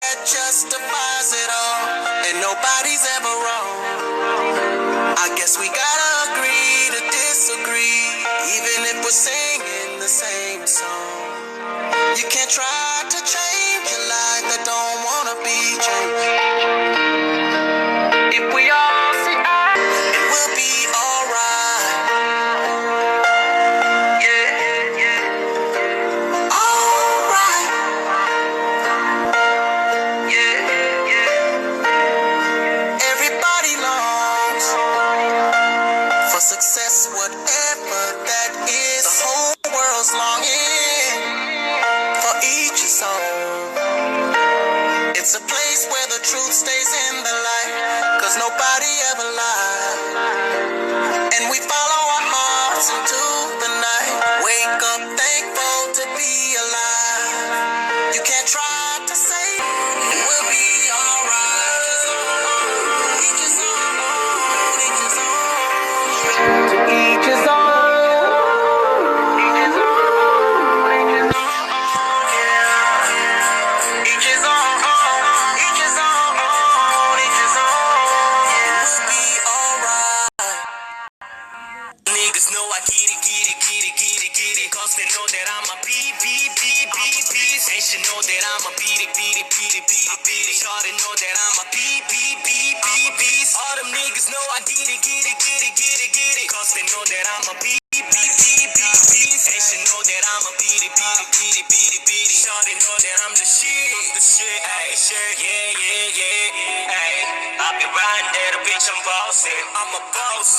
that justifies it all, and nobody's ever wrong. I guess we gotta agree to disagree, even if we're singing the same song. You can't try to change a life that don't wanna be changed. If we all see eye, it will be alright. Yeah, yeah. Alright. Yeah, yeah. Everybody longs for success, whatever that is. The whole world's longing for each his own. It's a place where the truth stays in the light, 'cause nobody ever lied. And we follow our hearts into the night. Wake up thankful to be alive. You can't try to say it will be alright. Each his own, each his own. To each his own. Each his own, each his own. Yeah. Each his own, each his own, each his own. It will be alright. Niggas know I get it, get it, get it, get it, get it. Cause they know that I'm a beast. And she know that I'm a beat it. Shawty know that I'm a beast. All them niggas know I get it, get it, get it, get it, get it. Cause they know that I'm a beast. And she know that I'm a beat it. Shawty know that I'm the shit, ayy, shit, yeah, ayy. I be riding that a bitch, I'm bossing, I'm a boss.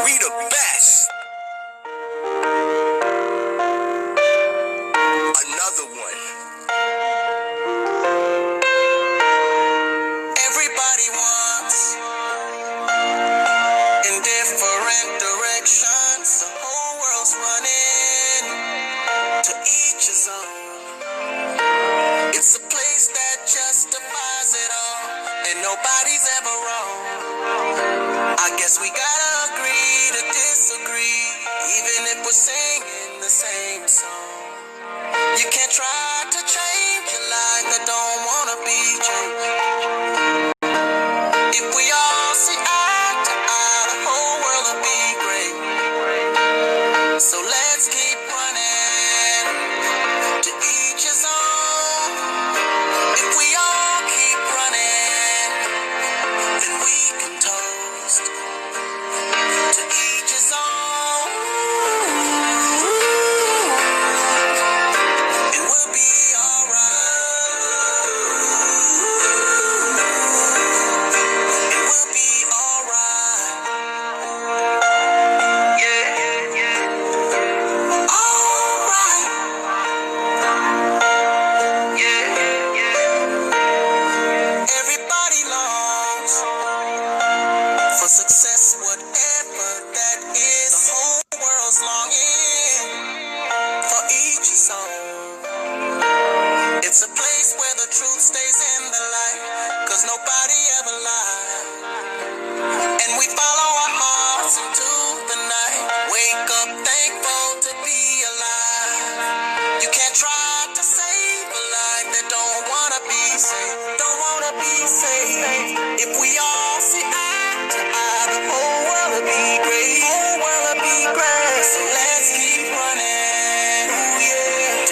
We the best. Another one. Everybody wants in different directions. The whole world's running to each his own. It's a place that justifies it all, and nobody's